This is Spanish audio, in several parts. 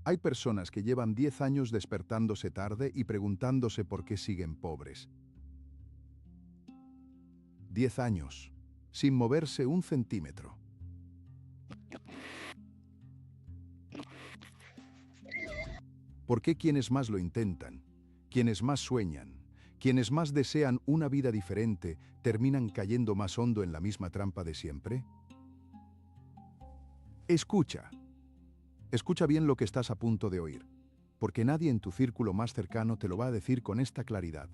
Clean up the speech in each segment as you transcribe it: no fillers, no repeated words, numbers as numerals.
Hay personas que llevan 10 años despertándose tarde y preguntándose por qué siguen pobres. 10 años, sin moverse un centímetro. ¿Por qué quienes más lo intentan, quienes más sueñan, quienes más desean una vida diferente, terminan cayendo más hondo en la misma trampa de siempre? Escucha. Escucha bien lo que estás a punto de oír, porque nadie en tu círculo más cercano te lo va a decir con esta claridad.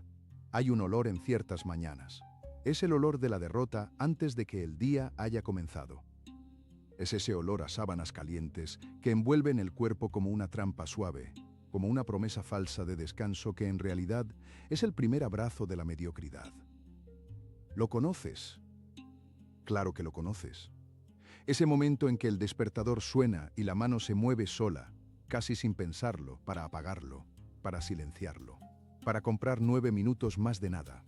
Hay un olor en ciertas mañanas. Es el olor de la derrota antes de que el día haya comenzado. Es ese olor a sábanas calientes que envuelven el cuerpo como una trampa suave, como una promesa falsa de descanso que en realidad es el primer abrazo de la mediocridad. ¿Lo conoces? Claro que lo conoces. Ese momento en que el despertador suena y la mano se mueve sola, casi sin pensarlo, para apagarlo, para silenciarlo, para comprar 9 minutos más de nada.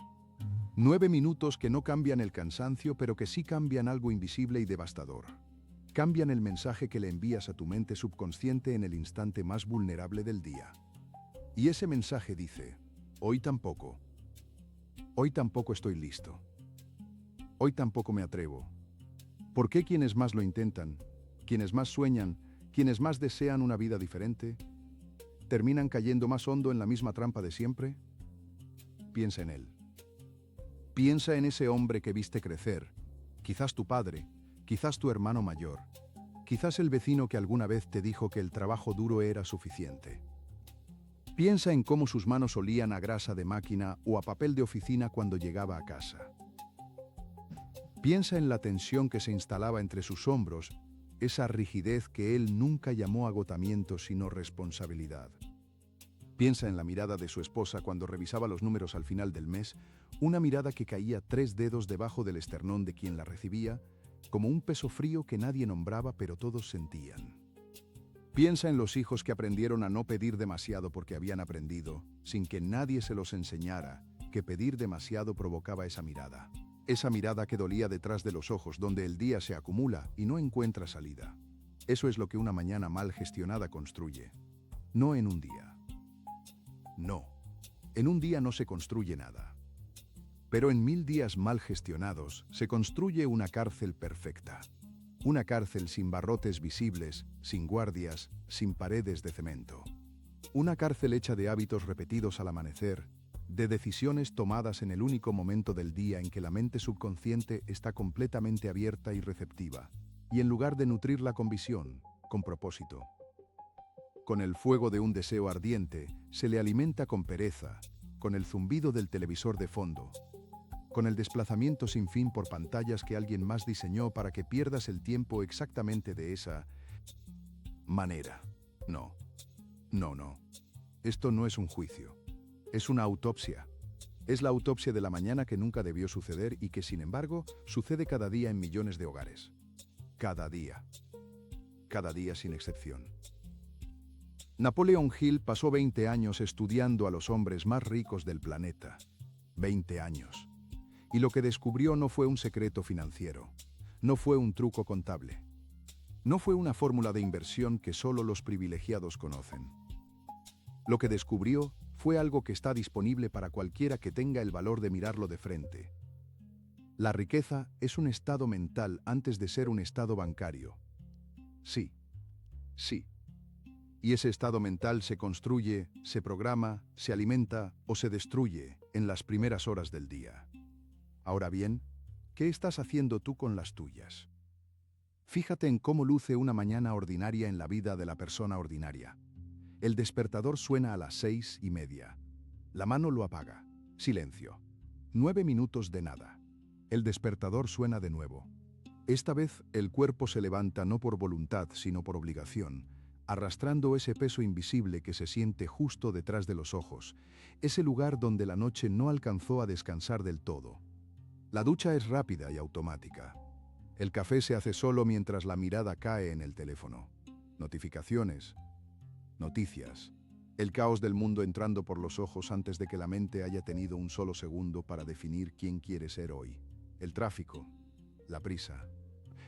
9 minutos que no cambian el cansancio, pero que sí cambian algo invisible y devastador. Cambian el mensaje que le envías a tu mente subconsciente en el instante más vulnerable del día. Y ese mensaje dice, hoy tampoco estoy listo, hoy tampoco me atrevo. ¿Por qué quienes más lo intentan, quienes más sueñan, quienes más desean una vida diferente, terminan cayendo más hondo en la misma trampa de siempre? Piensa en él. Piensa en ese hombre que viste crecer, quizás tu padre, quizás tu hermano mayor, quizás el vecino que alguna vez te dijo que el trabajo duro era suficiente. Piensa en cómo sus manos olían a grasa de máquina o a papel de oficina cuando llegaba a casa. Piensa en la tensión que se instalaba entre sus hombros, esa rigidez que él nunca llamó agotamiento sino responsabilidad. Piensa en la mirada de su esposa cuando revisaba los números al final del mes, una mirada que caía 3 dedos debajo del esternón de quien la recibía, como un peso frío que nadie nombraba pero todos sentían. Piensa en los hijos que aprendieron a no pedir demasiado porque habían aprendido, sin que nadie se los enseñara, que pedir demasiado provocaba esa mirada. Esa mirada que dolía detrás de los ojos, donde el día se acumula y no encuentra salida. Eso es lo que una mañana mal gestionada construye. No en un día. No. En un día no se construye nada. Pero en 1000 días mal gestionados se construye una cárcel perfecta. Una cárcel sin barrotes visibles, sin guardias, sin paredes de cemento. Una cárcel hecha de hábitos repetidos al amanecer, de decisiones tomadas en el único momento del día en que la mente subconsciente está completamente abierta y receptiva, y en lugar de nutrirla con visión, con propósito. Con el fuego de un deseo ardiente, se le alimenta con pereza, con el zumbido del televisor de fondo, con el desplazamiento sin fin por pantallas que alguien más diseñó para que pierdas el tiempo exactamente de esa manera. No, no. Esto no es un juicio. Es una autopsia. Es la autopsia de la mañana que nunca debió suceder y que, sin embargo, sucede cada día en millones de hogares. Cada día. Cada día sin excepción. Napoleon Hill pasó 20 años estudiando a los hombres más ricos del planeta. 20 años. Y lo que descubrió no fue un secreto financiero. No fue un truco contable. No fue una fórmula de inversión que solo los privilegiados conocen. Lo que descubrió fue algo que está disponible para cualquiera que tenga el valor de mirarlo de frente. La riqueza es un estado mental antes de ser un estado bancario. Sí. Y ese estado mental se construye, se programa, se alimenta o se destruye en las primeras horas del día. Ahora bien, ¿qué estás haciendo tú con las tuyas? Fíjate en cómo luce una mañana ordinaria en la vida de la persona ordinaria. El despertador suena a las 6:30. La mano lo apaga. Silencio. 9 minutos de nada. El despertador suena de nuevo. Esta vez el cuerpo se levanta no por voluntad, sino por obligación, arrastrando ese peso invisible que se siente justo detrás de los ojos, ese lugar donde la noche no alcanzó a descansar del todo. La ducha es rápida y automática. El café se hace solo mientras la mirada cae en el teléfono. Notificaciones, noticias, el caos del mundo entrando por los ojos antes de que la mente haya tenido un solo segundo para definir quién quiere ser hoy. El tráfico, la prisa,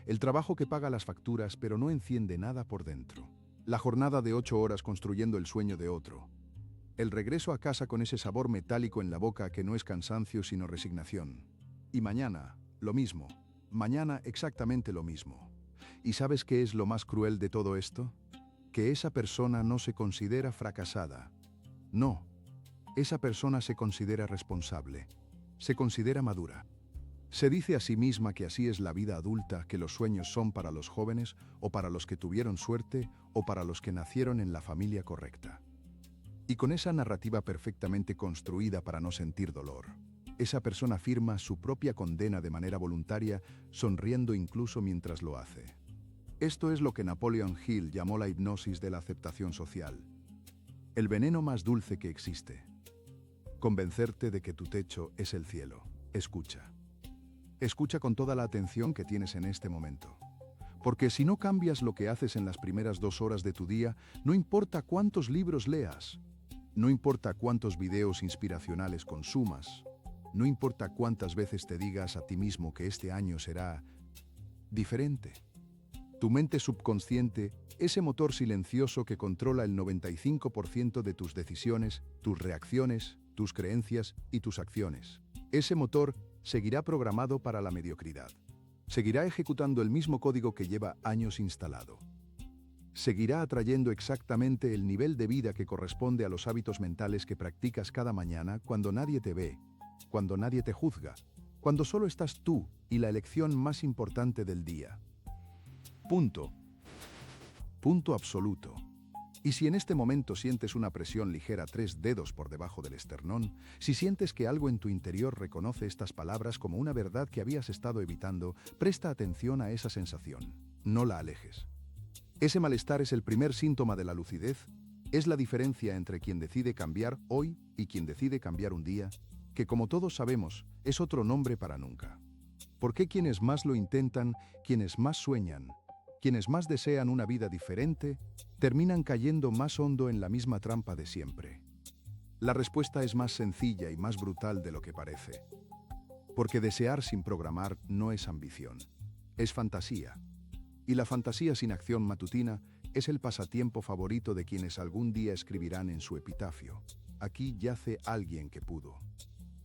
el trabajo que paga las facturas pero no enciende nada por dentro. La jornada de 8 horas construyendo el sueño de otro. El regreso a casa con ese sabor metálico en la boca que no es cansancio sino resignación. Y mañana, lo mismo. Mañana exactamente lo mismo. ¿Y sabes qué es lo más cruel de todo esto? Que esa persona no se considera fracasada. No, esa persona se considera responsable. Se considera madura. Se dice a sí misma que así es la vida adulta, que los sueños son para los jóvenes o para los que tuvieron suerte o para los que nacieron en la familia correcta. Y con esa narrativa perfectamente construida para no sentir dolor, esa persona firma su propia condena de manera voluntaria, sonriendo incluso mientras lo hace. Esto es lo que Napoleon Hill llamó la hipnosis de la aceptación social. El veneno más dulce que existe. Convencerte de que tu techo es el cielo. Escucha. Escucha con toda la atención que tienes en este momento. Porque si no cambias lo que haces en las primeras 2 horas de tu día, no importa cuántos libros leas, no importa cuántos videos inspiracionales consumas, no importa cuántas veces te digas a ti mismo que este año será diferente. Tu mente subconsciente, ese motor silencioso que controla el 95% de tus decisiones, tus reacciones, tus creencias y tus acciones. Ese motor seguirá programado para la mediocridad. Seguirá ejecutando el mismo código que lleva años instalado. Seguirá atrayendo exactamente el nivel de vida que corresponde a los hábitos mentales que practicas cada mañana cuando nadie te ve, cuando nadie te juzga, cuando solo estás tú y la elección más importante del día. Punto. Punto absoluto. Y si en este momento sientes una presión ligera 3 dedos por debajo del esternón, si sientes que algo en tu interior reconoce estas palabras como una verdad que habías estado evitando, presta atención a esa sensación. No la alejes. Ese malestar es el primer síntoma de la lucidez, es la diferencia entre quien decide cambiar hoy y quien decide cambiar un día, que como todos sabemos, es otro nombre para nunca. ¿Por qué quienes más lo intentan, quienes más sueñan, quienes más desean una vida diferente, terminan cayendo más hondo en la misma trampa de siempre? La respuesta es más sencilla y más brutal de lo que parece. Porque desear sin programar no es ambición, es fantasía. Y la fantasía sin acción matutina es el pasatiempo favorito de quienes algún día escribirán en su epitafio: aquí yace alguien que pudo.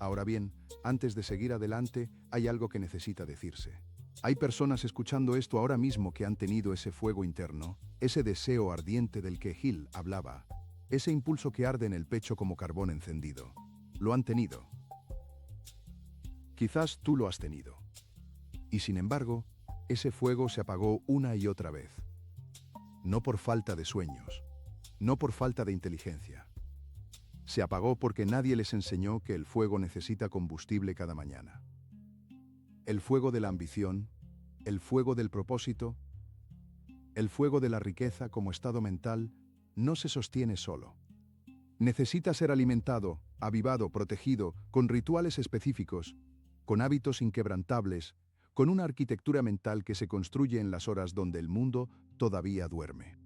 Ahora bien, antes de seguir adelante, hay algo que necesita decirse. Hay personas escuchando esto ahora mismo que han tenido ese fuego interno, ese deseo ardiente del que Hill hablaba, ese impulso que arde en el pecho como carbón encendido. Lo han tenido. Quizás tú lo has tenido. Y sin embargo, ese fuego se apagó una y otra vez. No por falta de sueños, no por falta de inteligencia. Se apagó porque nadie les enseñó que el fuego necesita combustible cada mañana. El fuego de la ambición, el fuego del propósito, el fuego de la riqueza como estado mental, no se sostiene solo. Necesita ser alimentado, avivado, protegido, con rituales específicos, con hábitos inquebrantables, con una arquitectura mental que se construye en las horas donde el mundo todavía duerme.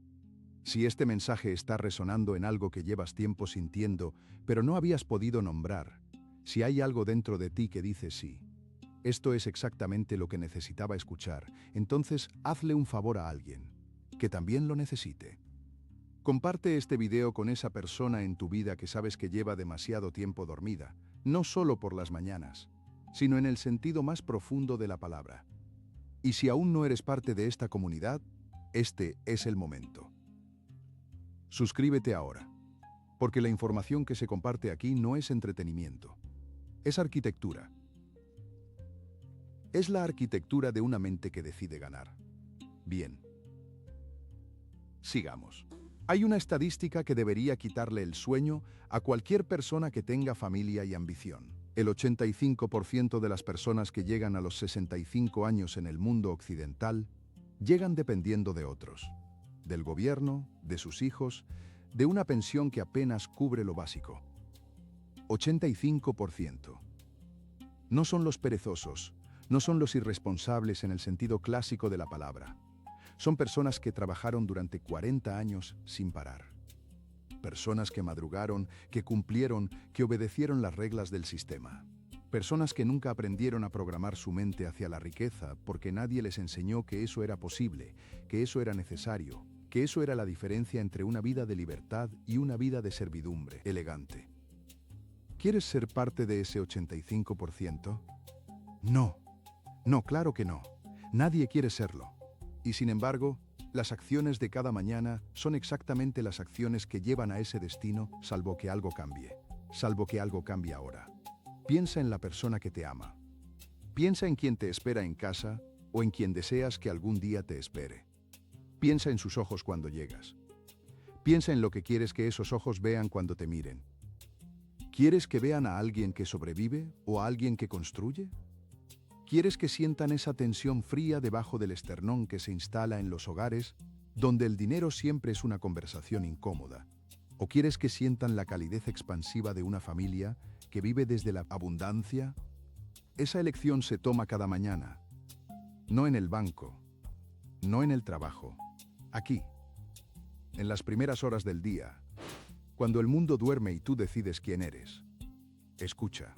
Si este mensaje está resonando en algo que llevas tiempo sintiendo, pero no habías podido nombrar, si hay algo dentro de ti que dice sí, esto es exactamente lo que necesitaba escuchar, entonces hazle un favor a alguien, que también lo necesite. Comparte este video con esa persona en tu vida que sabes que lleva demasiado tiempo dormida, no solo por las mañanas, sino en el sentido más profundo de la palabra. Y si aún no eres parte de esta comunidad, este es el momento. Suscríbete ahora, porque la información que se comparte aquí no es entretenimiento, es arquitectura. Es la arquitectura de una mente que decide ganar. Bien. Sigamos. Hay una estadística que debería quitarle el sueño a cualquier persona que tenga familia y ambición. El 85% de las personas que llegan a los 65 años en el mundo occidental llegan dependiendo de otros, del gobierno, de sus hijos, de una pensión que apenas cubre lo básico. 85%. No son los perezosos, no son los irresponsables en el sentido clásico de la palabra. Son personas que trabajaron durante 40 años sin parar. Personas que madrugaron, que cumplieron, que obedecieron las reglas del sistema. Personas que nunca aprendieron a programar su mente hacia la riqueza porque nadie les enseñó que eso era posible, que eso era necesario, que eso era la diferencia entre una vida de libertad y una vida de servidumbre elegante. ¿Quieres ser parte de ese 85%? No, no, claro que no. Nadie quiere serlo. Y sin embargo, las acciones de cada mañana son exactamente las acciones que llevan a ese destino, salvo que algo cambie. Salvo que algo cambie ahora. Piensa en la persona que te ama. Piensa en quien te espera en casa o en quien deseas que algún día te espere. Piensa en sus ojos cuando llegas. Piensa en lo que quieres que esos ojos vean cuando te miren. ¿Quieres que vean a alguien que sobrevive o a alguien que construye? ¿Quieres que sientan esa tensión fría debajo del esternón que se instala en los hogares, donde el dinero siempre es una conversación incómoda? ¿O quieres que sientan la calidez expansiva de una familia que vive desde la abundancia? Esa elección se toma cada mañana, no en el banco, no en el trabajo, aquí, en las primeras horas del día, cuando el mundo duerme y tú decides quién eres. Escucha,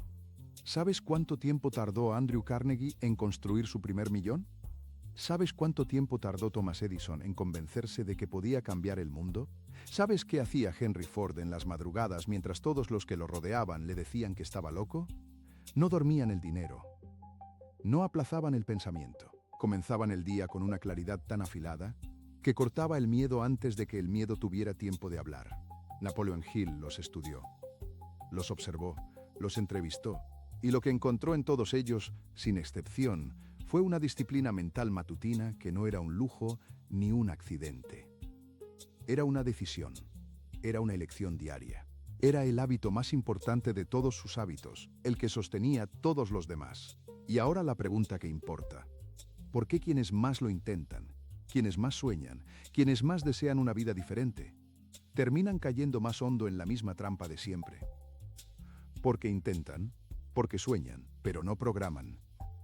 ¿sabes cuánto tiempo tardó Andrew Carnegie en construir su primer millón? ¿Sabes cuánto tiempo tardó Thomas Edison en convencerse de que podía cambiar el mundo? ¿Sabes qué hacía Henry Ford en las madrugadas mientras todos los que lo rodeaban le decían que estaba loco? No dormían el dinero. No aplazaban el pensamiento. Comenzaban el día con una claridad tan afilada que cortaba el miedo antes de que el miedo tuviera tiempo de hablar. Napoleon Hill los estudió, los observó, los entrevistó, y lo que encontró en todos ellos, sin excepción, fue una disciplina mental matutina que no era un lujo ni un accidente. Era una decisión, era una elección diaria. Era el hábito más importante de todos sus hábitos, el que sostenía todos los demás. Y ahora la pregunta que importa: ¿por qué quienes más lo intentan, quienes más sueñan, quienes más desean una vida diferente, terminan cayendo más hondo en la misma trampa de siempre? Porque intentan, porque sueñan, pero no programan.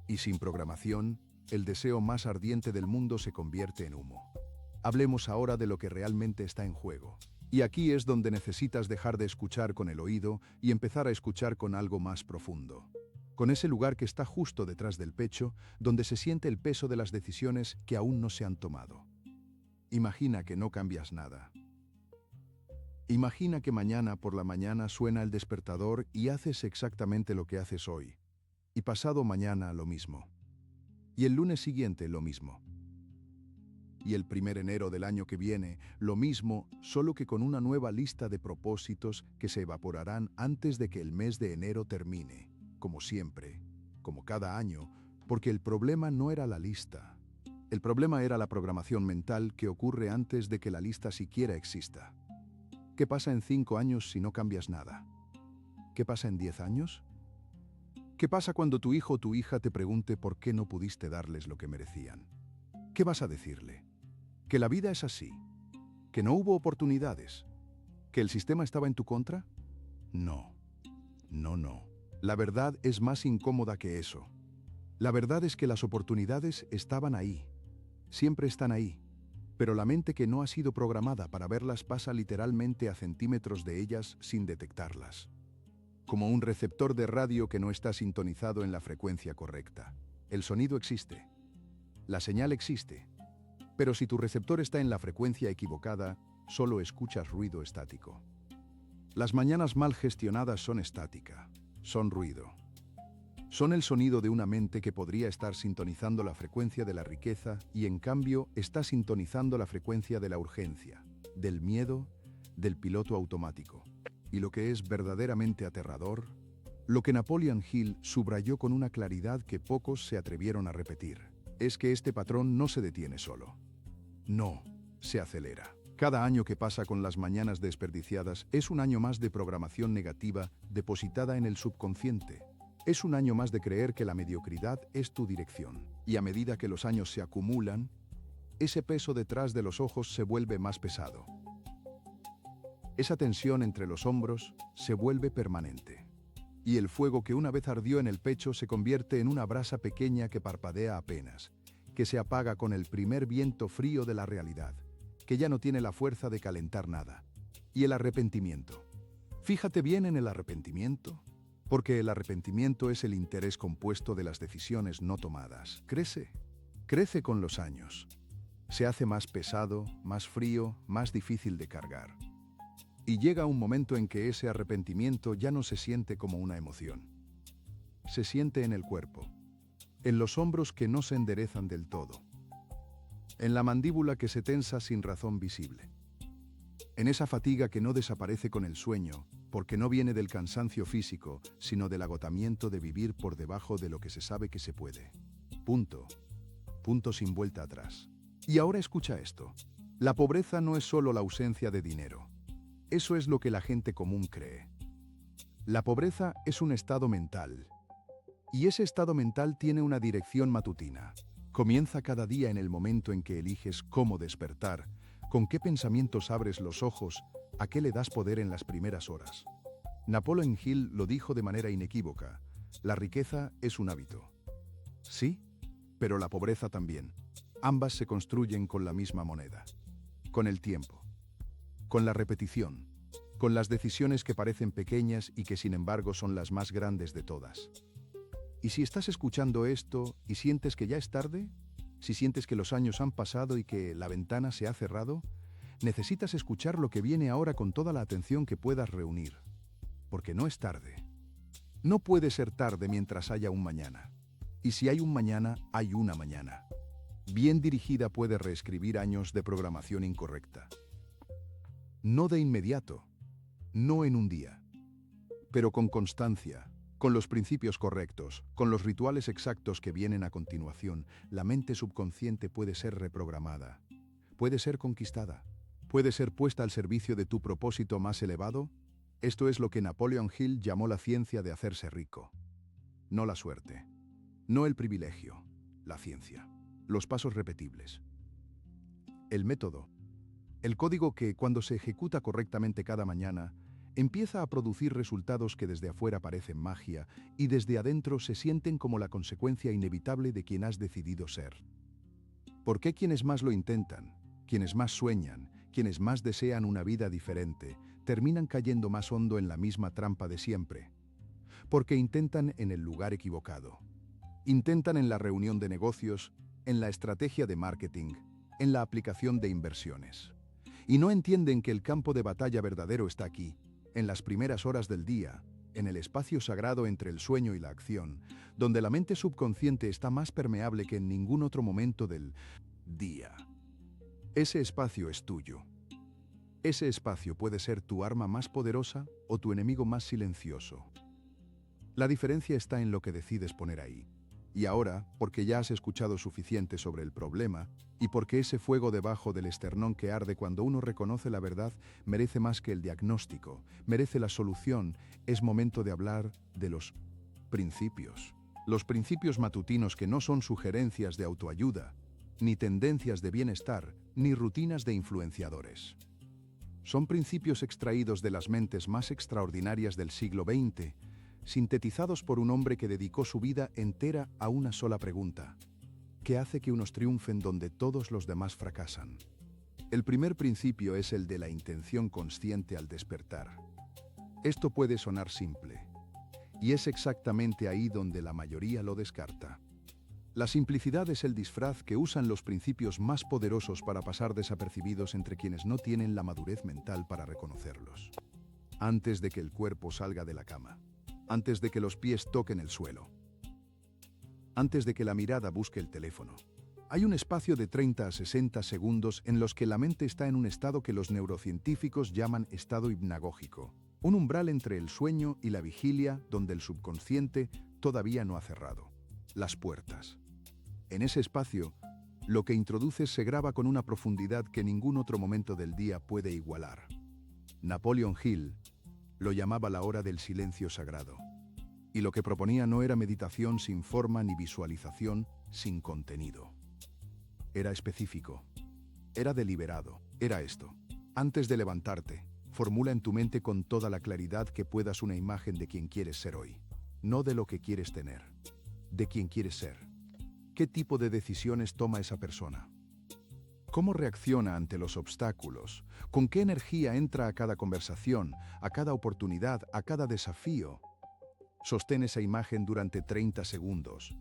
Y sin programación, el deseo más ardiente del mundo se convierte en humo. Hablemos ahora de lo que realmente está en juego. Y aquí es donde necesitas dejar de escuchar con el oído y empezar a escuchar con algo más profundo. Con ese lugar que está justo detrás del pecho, donde se siente el peso de las decisiones que aún no se han tomado. Imagina que no cambias nada. Imagina que mañana por la mañana suena el despertador y haces exactamente lo que haces hoy. Y pasado mañana lo mismo. Y el lunes siguiente lo mismo. Y el 1 de enero del año que viene, lo mismo, solo que con una nueva lista de propósitos que se evaporarán antes de que el mes de enero termine, como siempre, como cada año, porque el problema no era la lista. El problema era la programación mental que ocurre antes de que la lista siquiera exista. ¿Qué pasa en 5 años si no cambias nada? ¿Qué pasa en 10 años? ¿Qué pasa cuando tu hijo o tu hija te pregunte por qué no pudiste darles lo que merecían? ¿Qué vas a decirle? ¿Que la vida es así? ¿Que no hubo oportunidades? ¿Que el sistema estaba en tu contra? No, no. La verdad es más incómoda que eso. La verdad es que las oportunidades estaban ahí. Siempre están ahí. Pero la mente que no ha sido programada para verlas pasa literalmente a centímetros de ellas sin detectarlas. Como un receptor de radio que no está sintonizado en la frecuencia correcta. El sonido existe. La señal existe. Pero si tu receptor está en la frecuencia equivocada, solo escuchas ruido estático. Las mañanas mal gestionadas son estática, son ruido. Son el sonido de una mente que podría estar sintonizando la frecuencia de la riqueza y en cambio está sintonizando la frecuencia de la urgencia, del miedo, del piloto automático. Y lo que es verdaderamente aterrador, lo que Napoleon Hill subrayó con una claridad que pocos se atrevieron a repetir, es que este patrón no se detiene solo. No, se acelera. Cada año que pasa con las mañanas desperdiciadas es un año más de programación negativa depositada en el subconsciente. Es un año más de creer que la mediocridad es tu dirección. Y a medida que los años se acumulan, ese peso detrás de los ojos se vuelve más pesado. Esa tensión entre los hombros se vuelve permanente. Y el fuego que una vez ardió en el pecho se convierte en una brasa pequeña que parpadea apenas, que se apaga con el primer viento frío de la realidad, que ya no tiene la fuerza de calentar nada. Y el arrepentimiento. Fíjate bien en el arrepentimiento, porque el arrepentimiento es el interés compuesto de las decisiones no tomadas. Crece con los años. Se hace más pesado, más frío, más difícil de cargar. Y llega un momento en que ese arrepentimiento ya no se siente como una emoción. Se siente en el cuerpo, en los hombros que no se enderezan del todo, en la mandíbula que se tensa sin razón visible, en esa fatiga que no desaparece con el sueño, porque no viene del cansancio físico, sino del agotamiento de vivir por debajo de lo que se sabe que se puede. Punto. Punto sin vuelta atrás. Y ahora escucha esto. La pobreza no es solo la ausencia de dinero. Eso es lo que la gente común cree. La pobreza es un estado mental. Y ese estado mental tiene una dirección matutina. Comienza cada día en el momento en que eliges cómo despertar, con qué pensamientos abres los ojos, a qué le das poder en las primeras horas. Napoleon Hill lo dijo de manera inequívoca: la riqueza es un hábito. Sí, pero la pobreza también. Ambas se construyen con la misma moneda. Con el tiempo. Con la repetición. Con las decisiones que parecen pequeñas y que sin embargo son las más grandes de todas. Y si estás escuchando esto y sientes que ya es tarde, si sientes que los años han pasado y que la ventana se ha cerrado, necesitas escuchar lo que viene ahora con toda la atención que puedas reunir. Porque no es tarde. No puede ser tarde mientras haya un mañana. Y si hay un mañana, hay una mañana. Bien dirigida puede reescribir años de programación incorrecta. No de inmediato, no en un día, pero con constancia, con los principios correctos, con los rituales exactos que vienen a continuación, la mente subconsciente puede ser reprogramada, puede ser conquistada, puede ser puesta al servicio de tu propósito más elevado. Esto es lo que Napoleon Hill llamó la ciencia de hacerse rico. No la suerte, no el privilegio, la ciencia. Los pasos repetibles. El método. El código que, cuando se ejecuta correctamente cada mañana, empieza a producir resultados que desde afuera parecen magia y desde adentro se sienten como la consecuencia inevitable de quien has decidido ser. ¿Por qué quienes más lo intentan, quienes más sueñan, quienes más desean una vida diferente, terminan cayendo más hondo en la misma trampa de siempre? Porque intentan en el lugar equivocado. Intentan en la reunión de negocios, en la estrategia de marketing, en la aplicación de inversiones. Y no entienden que el campo de batalla verdadero está aquí, en las primeras horas del día, en el espacio sagrado entre el sueño y la acción, donde la mente subconsciente está más permeable que en ningún otro momento del día. Ese espacio es tuyo. Ese espacio puede ser tu arma más poderosa o tu enemigo más silencioso. La diferencia está en lo que decides poner ahí. Y ahora, porque ya has escuchado suficiente sobre el problema, y porque ese fuego debajo del esternón que arde cuando uno reconoce la verdad merece más que el diagnóstico, merece la solución, es momento de hablar de los principios. Los principios matutinos que no son sugerencias de autoayuda, ni tendencias de bienestar, ni rutinas de influenciadores. Son principios extraídos de las mentes más extraordinarias del siglo XX, sintetizados por un hombre que dedicó su vida entera a una sola pregunta: ¿qué hace que unos triunfen donde todos los demás fracasan? El primer principio es el de la intención consciente al despertar. Esto puede sonar simple, y es exactamente ahí donde la mayoría lo descarta. La simplicidad es el disfraz que usan los principios más poderosos para pasar desapercibidos entre quienes no tienen la madurez mental para reconocerlos. Antes de que el cuerpo salga de la cama. Antes de que los pies toquen el suelo. Antes de que la mirada busque el teléfono. Hay un espacio de 30 a 60 segundos en los que la mente está en un estado que los neurocientíficos llaman estado hipnagógico. Un umbral entre el sueño y la vigilia donde el subconsciente todavía no ha cerrado las puertas. En ese espacio, lo que introduces se graba con una profundidad que ningún otro momento del día puede igualar. Napoleon Hill lo llamaba la hora del silencio sagrado. Y lo que proponía no era meditación sin forma ni visualización sin contenido. Era específico. Era deliberado. Era esto. Antes de levantarte, formula en tu mente con toda la claridad que puedas una imagen de quien quieres ser hoy. No de lo que quieres tener. De quien quieres ser. ¿Qué tipo de decisiones toma esa persona? ¿Cómo reacciona ante los obstáculos? ¿Con qué energía entra a cada conversación, a cada oportunidad, a cada desafío? Sostén esa imagen durante 30 segundos.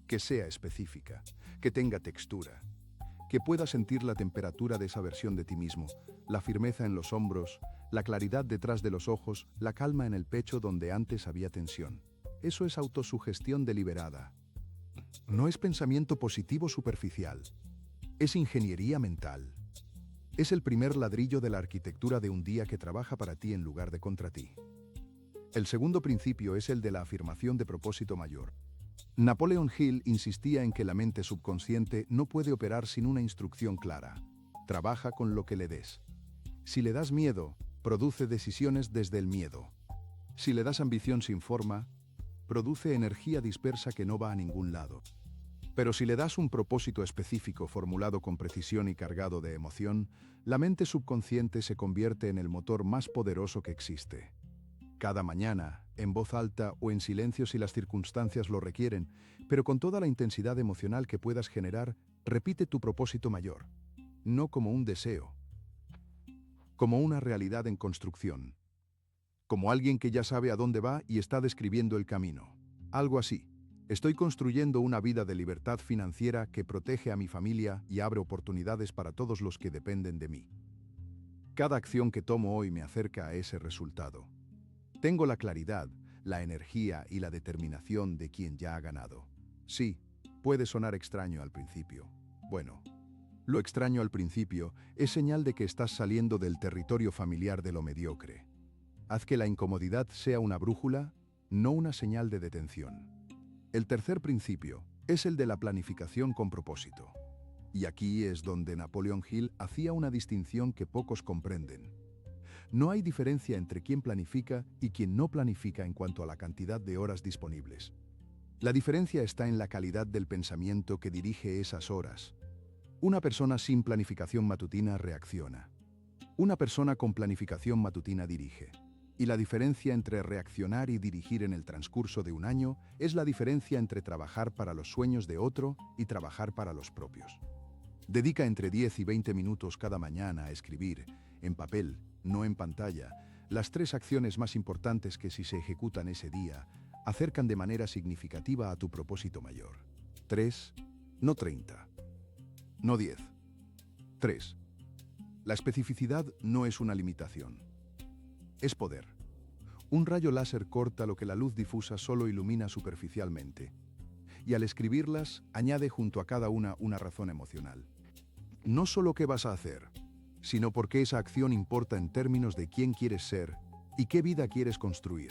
Que sea específica, que tenga textura, que puedas sentir la temperatura de esa versión de ti mismo, la firmeza en los hombros, la claridad detrás de los ojos, la calma en el pecho donde antes había tensión. Eso es autosugestión deliberada. No es pensamiento positivo superficial. Es ingeniería mental. Es el primer ladrillo de la arquitectura de un día que trabaja para ti en lugar de contra ti. El segundo principio es el de la afirmación de propósito mayor. Napoleon Hill insistía en que la mente subconsciente no puede operar sin una instrucción clara. Trabaja con lo que le des. Si le das miedo, produce decisiones desde el miedo. Si le das ambición sin forma, produce energía dispersa que no va a ningún lado. Pero si le das un propósito específico formulado con precisión y cargado de emoción, la mente subconsciente se convierte en el motor más poderoso que existe. Cada mañana, en voz alta o en silencio si las circunstancias lo requieren, pero con toda la intensidad emocional que puedas generar, repite tu propósito mayor. No como un deseo, como una realidad en construcción. Como alguien que ya sabe a dónde va y está describiendo el camino. Algo así. Estoy construyendo una vida de libertad financiera que protege a mi familia y abre oportunidades para todos los que dependen de mí. Cada acción que tomo hoy me acerca a ese resultado. Tengo la claridad, la energía y la determinación de quien ya ha ganado. Sí, puede sonar extraño al principio. Bueno, lo extraño al principio es señal de que estás saliendo del territorio familiar de lo mediocre. Haz que la incomodidad sea una brújula, no una señal de detención. El tercer principio es el de la planificación con propósito. Y aquí es donde Napoleon Hill hacía una distinción que pocos comprenden. No hay diferencia entre quien planifica y quien no planifica en cuanto a la cantidad de horas disponibles. La diferencia está en la calidad del pensamiento que dirige esas horas. Una persona sin planificación matutina reacciona. Una persona con planificación matutina dirige. Y la diferencia entre reaccionar y dirigir en el transcurso de un año es la diferencia entre trabajar para los sueños de otro y trabajar para los propios. Dedica entre 10 y 20 minutos cada mañana a escribir, en papel, no en pantalla, las 3 acciones más importantes que si se ejecutan ese día, acercan de manera significativa a tu propósito mayor. 3, no 30. No 10. 3. La especificidad no es una limitación. Es poder. Un rayo láser corta lo que la luz difusa solo ilumina superficialmente. Y al escribirlas, añade junto a cada una razón emocional. No solo qué vas a hacer, sino por qué esa acción importa en términos de quién quieres ser y qué vida quieres construir.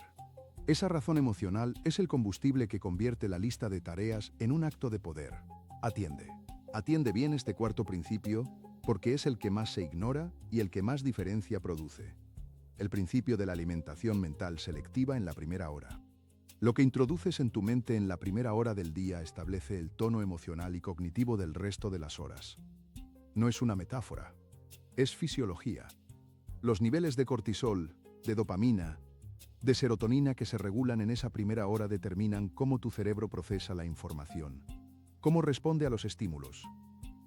Esa razón emocional es el combustible que convierte la lista de tareas en un acto de poder. Atiende. Atiende bien este cuarto principio, porque es el que más se ignora y el que más diferencia produce. El principio de la alimentación mental selectiva en la primera hora. Lo que introduces en tu mente en la primera hora del día establece el tono emocional y cognitivo del resto de las horas. No es una metáfora, es fisiología. Los niveles de cortisol, de dopamina, de serotonina que se regulan en esa primera hora determinan cómo tu cerebro procesa la información, cómo responde a los estímulos,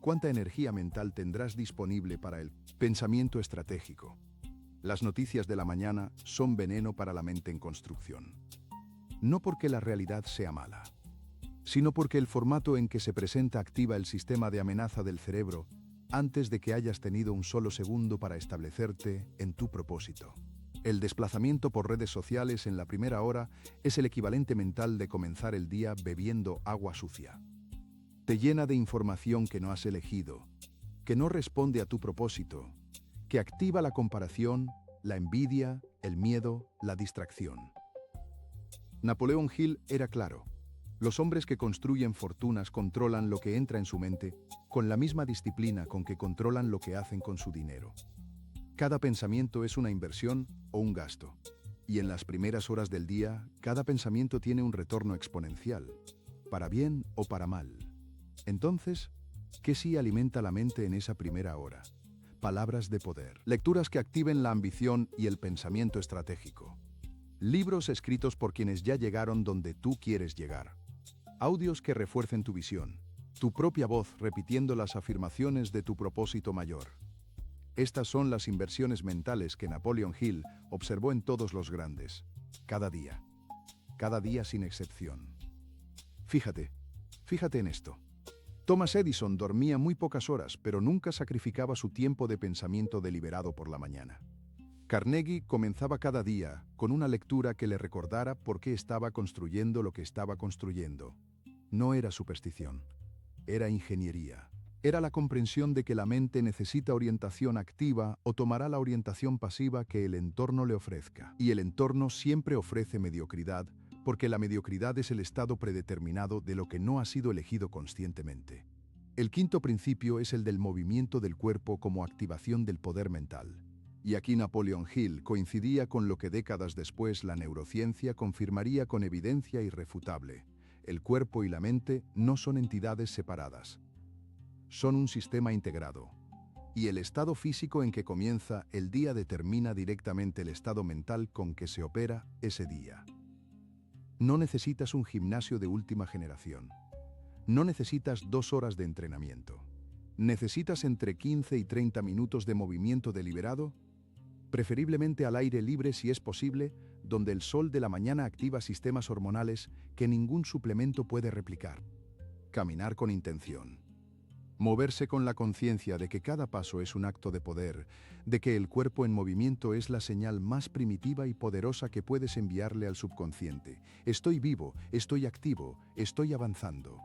cuánta energía mental tendrás disponible para el pensamiento estratégico. Las noticias de la mañana son veneno para la mente en construcción. No porque la realidad sea mala, sino porque el formato en que se presenta activa el sistema de amenaza del cerebro antes de que hayas tenido un solo segundo para establecerte en tu propósito. El desplazamiento por redes sociales en la primera hora es el equivalente mental de comenzar el día bebiendo agua sucia. Te llena de información que no has elegido, que no responde a tu propósito, que activa la comparación, la envidia, el miedo, la distracción. Napoleon Hill era claro. Los hombres que construyen fortunas controlan lo que entra en su mente con la misma disciplina con que controlan lo que hacen con su dinero. Cada pensamiento es una inversión o un gasto. Y en las primeras horas del día, cada pensamiento tiene un retorno exponencial, para bien o para mal. Entonces, ¿qué sí alimenta la mente en esa primera hora? Palabras de poder. Lecturas que activen la ambición y el pensamiento estratégico. Libros escritos por quienes ya llegaron donde tú quieres llegar. Audios que refuercen tu visión. Tu propia voz repitiendo las afirmaciones de tu propósito mayor. Estas son las inversiones mentales que Napoleon Hill observó en todos los grandes. Cada día sin excepción. Fíjate en esto. Thomas Edison dormía muy pocas horas, pero nunca sacrificaba su tiempo de pensamiento deliberado por la mañana. Carnegie comenzaba cada día con una lectura que le recordara por qué estaba construyendo lo que estaba construyendo. No era superstición, era ingeniería. Era la comprensión de que la mente necesita orientación activa o tomará la orientación pasiva que el entorno le ofrezca. Y el entorno siempre ofrece mediocridad, porque la mediocridad es el estado predeterminado de lo que no ha sido elegido conscientemente. El quinto principio es el del movimiento del cuerpo como activación del poder mental. Y aquí Napoleon Hill coincidía con lo que décadas después la neurociencia confirmaría con evidencia irrefutable. El cuerpo y la mente no son entidades separadas. Son un sistema integrado. Y el estado físico en que comienza el día determina directamente el estado mental con que se opera ese día. No necesitas un gimnasio de última generación. No necesitas 2 horas de entrenamiento. ¿Necesitas entre 15 y 30 minutos de movimiento deliberado? Preferiblemente al aire libre si es posible, donde el sol de la mañana activa sistemas hormonales que ningún suplemento puede replicar. Caminar con intención. Moverse con la conciencia de que cada paso es un acto de poder, de que el cuerpo en movimiento es la señal más primitiva y poderosa que puedes enviarle al subconsciente. Estoy vivo, estoy activo, estoy avanzando.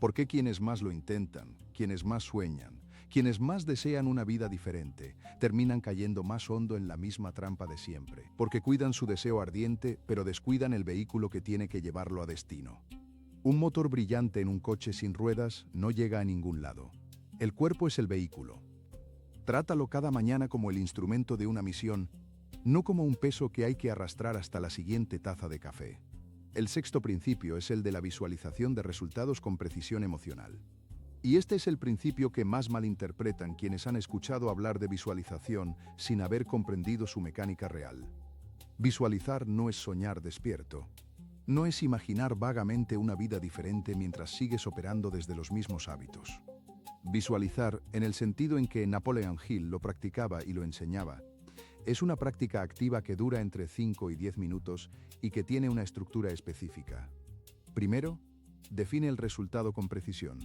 ¿Por qué quienes más lo intentan, quienes más sueñan, quienes más desean una vida diferente, terminan cayendo más hondo en la misma trampa de siempre? Porque cuidan su deseo ardiente, pero descuidan el vehículo que tiene que llevarlo a destino. Un motor brillante en un coche sin ruedas no llega a ningún lado. El cuerpo es el vehículo. Trátalo cada mañana como el instrumento de una misión, no como un peso que hay que arrastrar hasta la siguiente taza de café. El sexto principio es el de la visualización de resultados con precisión emocional. Y este es el principio que más malinterpretan quienes han escuchado hablar de visualización sin haber comprendido su mecánica real. Visualizar no es soñar despierto. No es imaginar vagamente una vida diferente mientras sigues operando desde los mismos hábitos. Visualizar, en el sentido en que Napoleon Hill lo practicaba y lo enseñaba, es una práctica activa que dura entre 5 y 10 minutos y que tiene una estructura específica. Primero, define el resultado con precisión.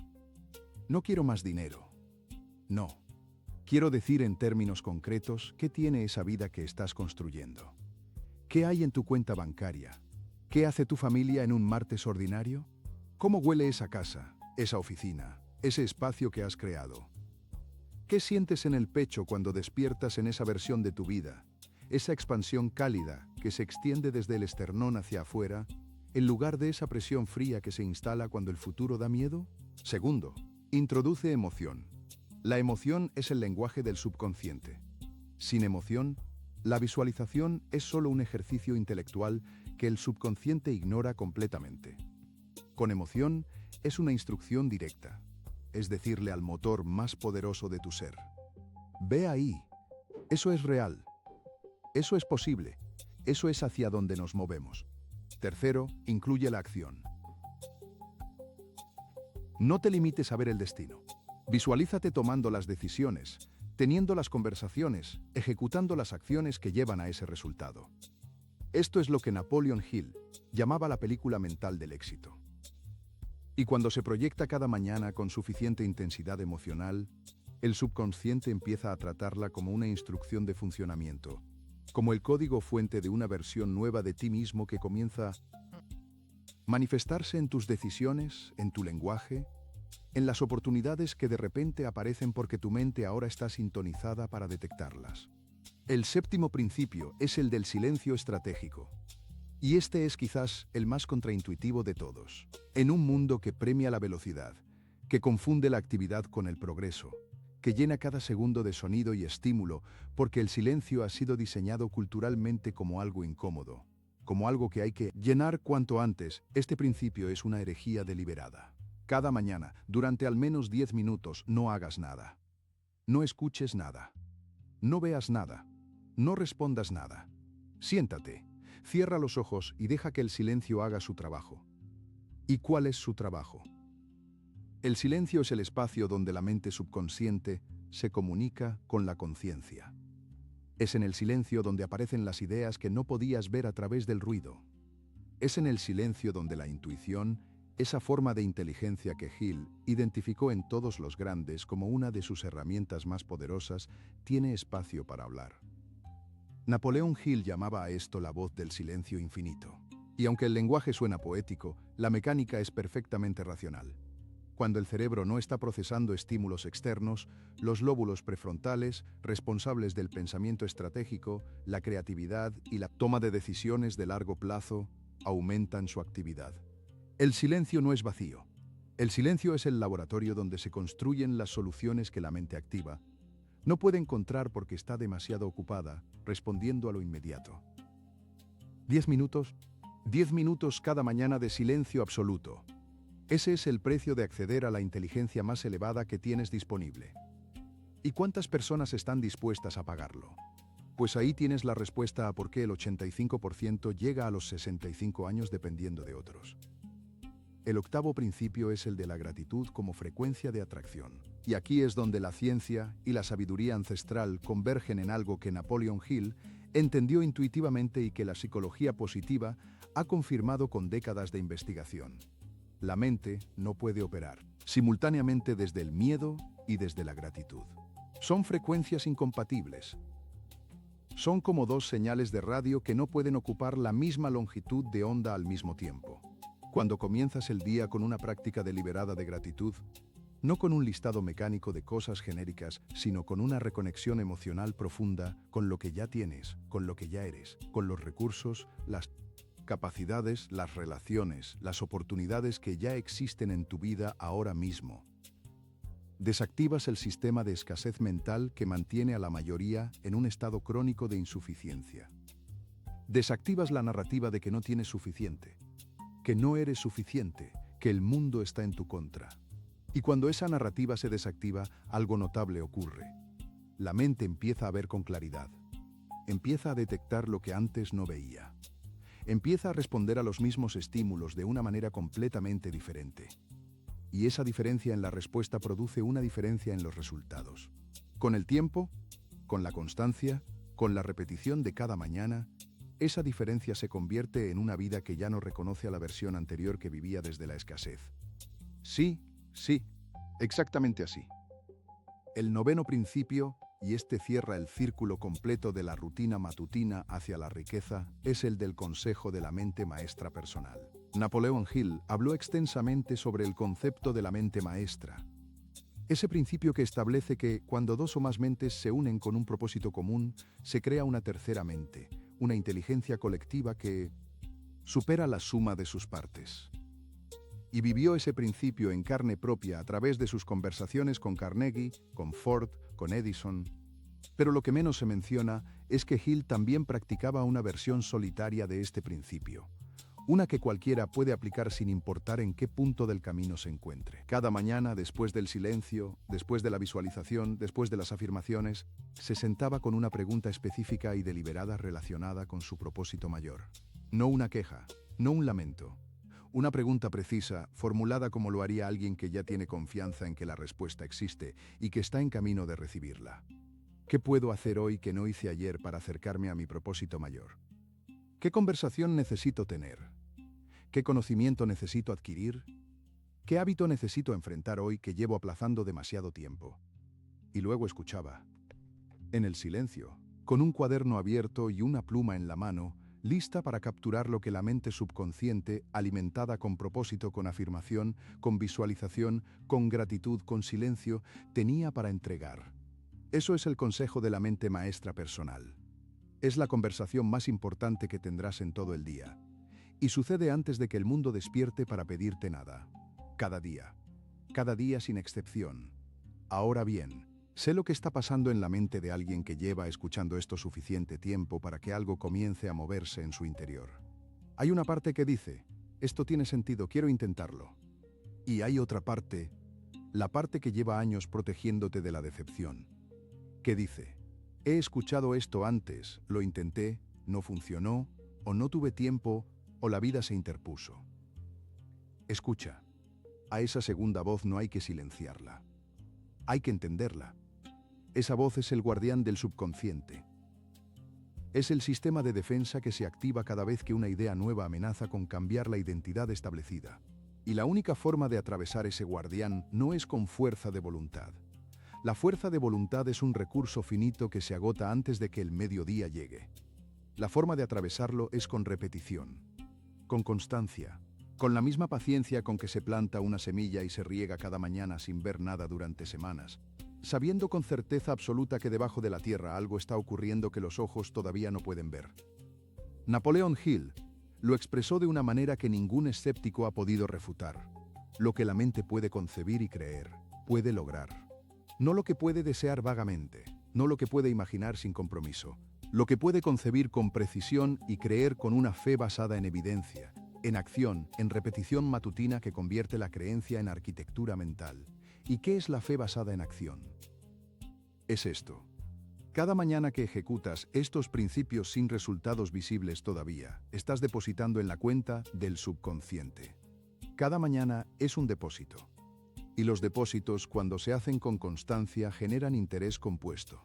No quiero más dinero. No. Quiero decir en términos concretos qué tiene esa vida que estás construyendo. ¿Qué hay en tu cuenta bancaria? ¿Qué hace tu familia en un martes ordinario? ¿Cómo huele esa casa, esa oficina, ese espacio que has creado? ¿Qué sientes en el pecho cuando despiertas en esa versión de tu vida, esa expansión cálida que se extiende desde el esternón hacia afuera, en lugar de esa presión fría que se instala cuando el futuro da miedo? Segundo, introduce emoción. La emoción es el lenguaje del subconsciente. Sin emoción, la visualización es solo un ejercicio intelectual que el subconsciente ignora completamente. Con emoción es una instrucción directa, es decirle al motor más poderoso de tu ser: ve ahí, eso es real, eso es posible, eso es hacia donde nos movemos. Tercero, incluye la acción. No te limites a ver el destino. Visualízate tomando las decisiones, teniendo las conversaciones, ejecutando las acciones que llevan a ese resultado. Esto es lo que Napoleon Hill llamaba la película mental del éxito. Y cuando se proyecta cada mañana con suficiente intensidad emocional, el subconsciente empieza a tratarla como una instrucción de funcionamiento, como el código fuente de una versión nueva de ti mismo que comienza a manifestarse en tus decisiones, en tu lenguaje, en las oportunidades que de repente aparecen porque tu mente ahora está sintonizada para detectarlas. El séptimo principio es el del silencio estratégico. Y este es quizás el más contraintuitivo de todos. En un mundo que premia la velocidad, que confunde la actividad con el progreso, que llena cada segundo de sonido y estímulo, porque el silencio ha sido diseñado culturalmente como algo incómodo, como algo que hay que llenar cuanto antes, este principio es una herejía deliberada. Cada mañana, durante al menos 10 minutos, no hagas nada. No escuches nada. No veas nada. No respondas nada. Siéntate, cierra los ojos y deja que el silencio haga su trabajo. ¿Y cuál es su trabajo? El silencio es el espacio donde la mente subconsciente se comunica con la conciencia. Es en el silencio donde aparecen las ideas que no podías ver a través del ruido. Es en el silencio donde la intuición Esa forma de inteligencia que Hill identificó en todos los grandes como una de sus herramientas más poderosas, tiene espacio para hablar. Napoleón Hill llamaba a esto la voz del silencio infinito. Y aunque el lenguaje suena poético, la mecánica es perfectamente racional. Cuando el cerebro no está procesando estímulos externos, los lóbulos prefrontales, responsables del pensamiento estratégico, la creatividad y la toma de decisiones de largo plazo, aumentan su actividad. El silencio no es vacío. El silencio es el laboratorio donde se construyen las soluciones que la mente activa no puede encontrar porque está demasiado ocupada respondiendo a lo inmediato. 10 minutos. 10 minutos cada mañana de silencio absoluto. Ese es el precio de acceder a la inteligencia más elevada que tienes disponible. ¿Y cuántas personas están dispuestas a pagarlo? Pues ahí tienes la respuesta a por qué el 85% llega a los 65 años dependiendo de otros. El octavo principio es el de la gratitud como frecuencia de atracción. Y aquí es donde la ciencia y la sabiduría ancestral convergen en algo que Napoleon Hill entendió intuitivamente y que la psicología positiva ha confirmado con décadas de investigación. La mente no puede operar simultáneamente desde el miedo y desde la gratitud. Son frecuencias incompatibles. Son como dos señales de radio que no pueden ocupar la misma longitud de onda al mismo tiempo. Cuando comienzas el día con una práctica deliberada de gratitud, no con un listado mecánico de cosas genéricas, sino con una reconexión emocional profunda con lo que ya tienes, con lo que ya eres, con los recursos, las capacidades, las relaciones, las oportunidades que ya existen en tu vida ahora mismo. Desactivas el sistema de escasez mental que mantiene a la mayoría en un estado crónico de insuficiencia. Desactivas la narrativa de que no tienes suficiente, que no eres suficiente, que el mundo está en tu contra. Y cuando esa narrativa se desactiva, algo notable ocurre. La mente empieza a ver con claridad. Empieza a detectar lo que antes no veía. Empieza a responder a los mismos estímulos de una manera completamente diferente. Y esa diferencia en la respuesta produce una diferencia en los resultados. Con el tiempo, con la constancia, con la repetición de cada mañana, esa diferencia se convierte en una vida que ya no reconoce a la versión anterior que vivía desde la escasez. Sí, exactamente así. El noveno principio, y este cierra el círculo completo de la rutina matutina hacia la riqueza, es el del consejo de la mente maestra personal. Napoleon Hill habló extensamente sobre el concepto de la mente maestra. Ese principio que establece que, cuando dos o más mentes se unen con un propósito común, se crea una tercera mente, una inteligencia colectiva que supera la suma de sus partes. Y vivió ese principio en carne propia a través de sus conversaciones con Carnegie, con Ford, con Edison. Pero lo que menos se menciona es que Hill también practicaba una versión solitaria de este principio. Una que cualquiera puede aplicar sin importar en qué punto del camino se encuentre. Cada mañana, después del silencio, después de la visualización, después de las afirmaciones, se sentaba con una pregunta específica y deliberada relacionada con su propósito mayor. No una queja, no un lamento. Una pregunta precisa, formulada como lo haría alguien que ya tiene confianza en que la respuesta existe y que está en camino de recibirla. ¿Qué puedo hacer hoy que no hice ayer para acercarme a mi propósito mayor? ¿Qué conversación necesito tener? ¿Qué conocimiento necesito adquirir? ¿Qué hábito necesito enfrentar hoy que llevo aplazando demasiado tiempo? Y luego escuchaba. En el silencio, con un cuaderno abierto y una pluma en la mano, lista para capturar lo que la mente subconsciente, alimentada con propósito, con afirmación, con visualización, con gratitud, con silencio, tenía para entregar. Eso es el consejo de la mente maestra personal. Es la conversación más importante que tendrás en todo el día. Y sucede antes de que el mundo despierte para pedirte nada. Cada día sin excepción. Ahora bien, sé lo que está pasando en la mente de alguien que lleva escuchando esto suficiente tiempo para que algo comience a moverse en su interior. Hay una parte que dice, esto tiene sentido, quiero intentarlo. Y hay otra parte, la parte que lleva años protegiéndote de la decepción, que dice, he escuchado esto antes, lo intenté, no funcionó, o no tuve tiempo, o la vida se interpuso. Escucha, a esa segunda voz no hay que silenciarla. Hay que entenderla. Esa voz es el guardián del subconsciente. Es el sistema de defensa que se activa cada vez que una idea nueva amenaza con cambiar la identidad establecida. Y la única forma de atravesar ese guardián no es con fuerza de voluntad. La fuerza de voluntad es un recurso finito que se agota antes de que el mediodía llegue. La forma de atravesarlo es con repetición, con constancia, con la misma paciencia con que se planta una semilla y se riega cada mañana sin ver nada durante semanas, sabiendo con certeza absoluta que debajo de la tierra algo está ocurriendo que los ojos todavía no pueden ver. Napoleon Hill lo expresó de una manera que ningún escéptico ha podido refutar. Lo que la mente puede concebir y creer, puede lograr. No lo que puede desear vagamente, no lo que puede imaginar sin compromiso, lo que puede concebir con precisión y creer con una fe basada en evidencia, en acción, en repetición matutina que convierte la creencia en arquitectura mental. ¿Y qué es la fe basada en acción? Es esto. Cada mañana que ejecutas estos principios sin resultados visibles todavía, estás depositando en la cuenta del subconsciente. Cada mañana es un depósito. Y los depósitos, cuando se hacen con constancia, generan interés compuesto.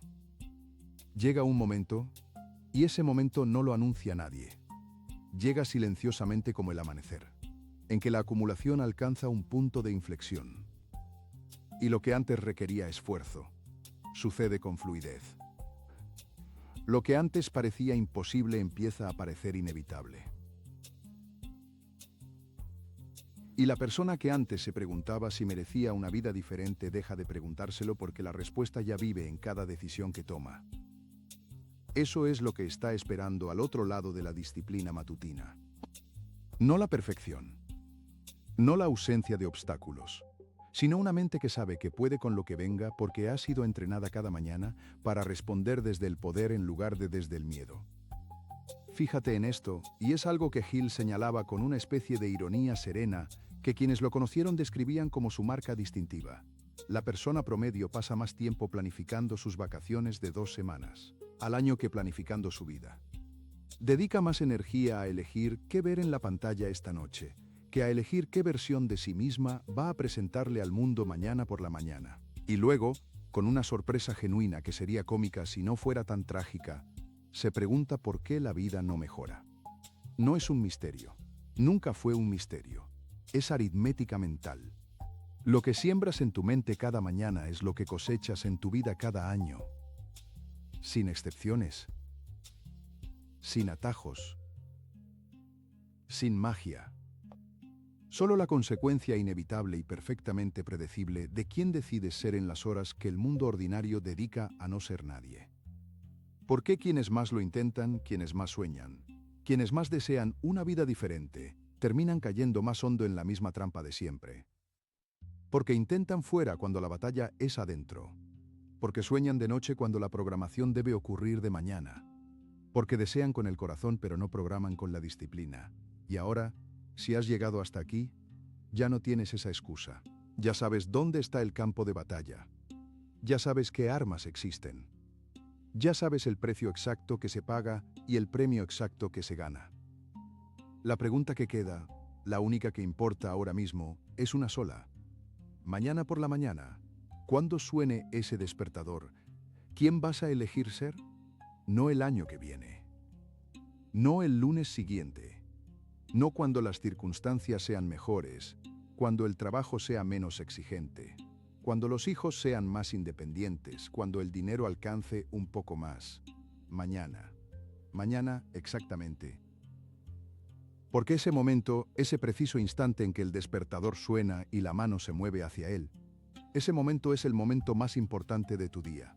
Llega un momento, y ese momento no lo anuncia nadie. Llega silenciosamente como el amanecer, en que la acumulación alcanza un punto de inflexión. Y lo que antes requería esfuerzo, sucede con fluidez. Lo que antes parecía imposible empieza a parecer inevitable. Y la persona que antes se preguntaba si merecía una vida diferente deja de preguntárselo porque la respuesta ya vive en cada decisión que toma. Eso es lo que está esperando al otro lado de la disciplina matutina. No la perfección, no la ausencia de obstáculos, sino una mente que sabe que puede con lo que venga porque ha sido entrenada cada mañana para responder desde el poder en lugar de desde el miedo. Fíjate en esto, y es algo que Hill señalaba con una especie de ironía serena que quienes lo conocieron describían como su marca distintiva. La persona promedio pasa más tiempo planificando sus vacaciones de 2 semanas al año que planificando su vida. Dedica más energía a elegir qué ver en la pantalla esta noche, que a elegir qué versión de sí misma va a presentarle al mundo mañana por la mañana. Y luego, con una sorpresa genuina que sería cómica si no fuera tan trágica, se pregunta por qué la vida no mejora. No es un misterio. Nunca fue un misterio. Es aritmética mental. Lo que siembras en tu mente cada mañana es lo que cosechas en tu vida cada año. Sin excepciones. Sin atajos. Sin magia. Solo la consecuencia inevitable y perfectamente predecible de quién decides ser en las horas que el mundo ordinario dedica a no ser nadie. ¿Por qué quienes más lo intentan, quienes más sueñan, quienes más desean una vida diferente, terminan cayendo más hondo en la misma trampa de siempre? Porque intentan fuera cuando la batalla es adentro. Porque sueñan de noche cuando la programación debe ocurrir de mañana. Porque desean con el corazón pero no programan con la disciplina. Y ahora, si has llegado hasta aquí, ya no tienes esa excusa. Ya sabes dónde está el campo de batalla. Ya sabes qué armas existen. Ya sabes el precio exacto que se paga y el premio exacto que se gana. La pregunta que queda, la única que importa ahora mismo, es una sola. Mañana por la mañana, cuando suene ese despertador, ¿quién vas a elegir ser? No el año que viene. No el lunes siguiente. No cuando las circunstancias sean mejores, cuando el trabajo sea menos exigente, cuando los hijos sean más independientes, cuando el dinero alcance un poco más. Mañana. Mañana exactamente. Porque ese momento, ese preciso instante en que el despertador suena y la mano se mueve hacia él, ese momento es el momento más importante de tu día.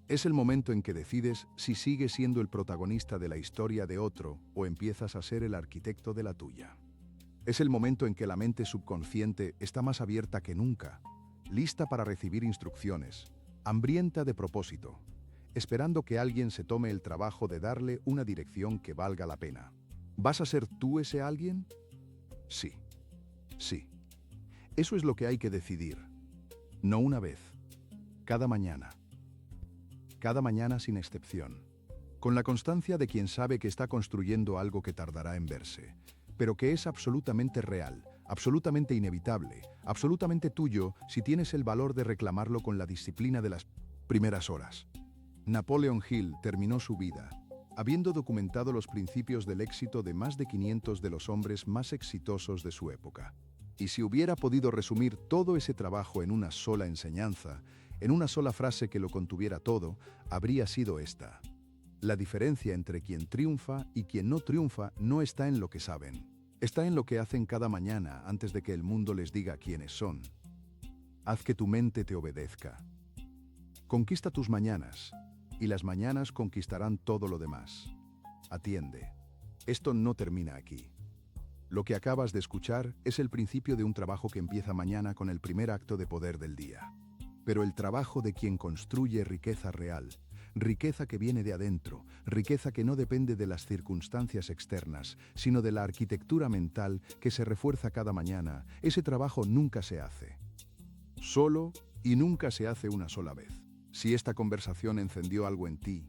Es el momento en que decides si sigues siendo el protagonista de la historia de otro o empiezas a ser el arquitecto de la tuya. Es el momento en que la mente subconsciente está más abierta que nunca, lista para recibir instrucciones, hambrienta de propósito, esperando que alguien se tome el trabajo de darle una dirección que valga la pena. ¿Vas a ser tú ese alguien? Sí. Sí. Eso es lo que hay que decidir. No una vez. Cada mañana. Cada mañana sin excepción. Con la constancia de quien sabe que está construyendo algo que tardará en verse, pero que es absolutamente real, absolutamente inevitable, absolutamente tuyo si tienes el valor de reclamarlo con la disciplina de las primeras horas. Napoleon Hill terminó su vida habiendo documentado los principios del éxito de más de 500 de los hombres más exitosos de su época. Y si hubiera podido resumir todo ese trabajo en una sola enseñanza, en una sola frase que lo contuviera todo, habría sido esta. La diferencia entre quien triunfa y quien no triunfa no está en lo que saben. Está en lo que hacen cada mañana antes de que el mundo les diga quiénes son. Haz que tu mente te obedezca. Conquista tus mañanas, y las mañanas conquistarán todo lo demás. Atiende. Esto no termina aquí. Lo que acabas de escuchar es el principio de un trabajo que empieza mañana con el primer acto de poder del día. Pero el trabajo de quien construye riqueza real, riqueza que viene de adentro, riqueza que no depende de las circunstancias externas, sino de la arquitectura mental que se refuerza cada mañana, ese trabajo nunca se hace. Solo y nunca se hace una sola vez. Si esta conversación encendió algo en ti,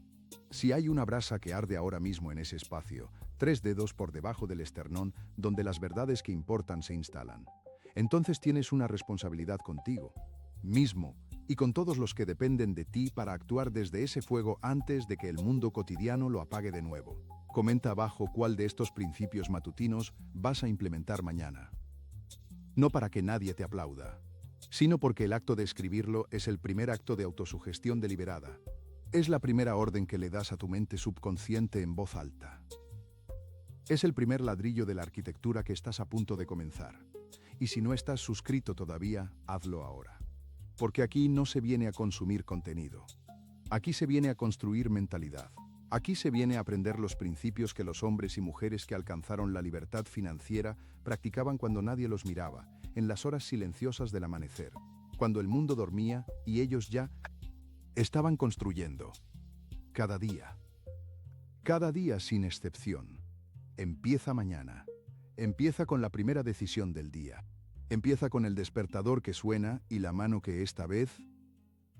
si hay una brasa que arde ahora mismo en ese espacio, 3 dedos por debajo del esternón donde las verdades que importan se instalan, entonces tienes una responsabilidad contigo mismo y con todos los que dependen de ti para actuar desde ese fuego antes de que el mundo cotidiano lo apague de nuevo. Comenta abajo cuál de estos principios matutinos vas a implementar mañana. No para que nadie te aplauda, sino porque el acto de escribirlo es el primer acto de autosugestión deliberada. Es la primera orden que le das a tu mente subconsciente en voz alta. Es el primer ladrillo de la arquitectura que estás a punto de comenzar. Y si no estás suscrito todavía, hazlo ahora. Porque aquí no se viene a consumir contenido. Aquí se viene a construir mentalidad. Aquí se viene a aprender los principios que los hombres y mujeres que alcanzaron la libertad financiera practicaban cuando nadie los miraba, en las horas silenciosas del amanecer, cuando el mundo dormía y ellos ya estaban construyendo. Cada día sin excepción. Empieza mañana. Empieza con la primera decisión del día. Empieza con el despertador que suena y la mano que esta vez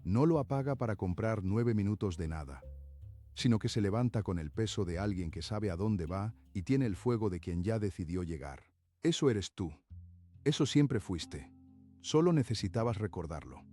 no lo apaga para comprar 9 minutos de nada, sino que se levanta con el peso de alguien que sabe a dónde va y tiene el fuego de quien ya decidió llegar. Eso eres tú. Eso siempre fuiste. Solo necesitabas recordarlo.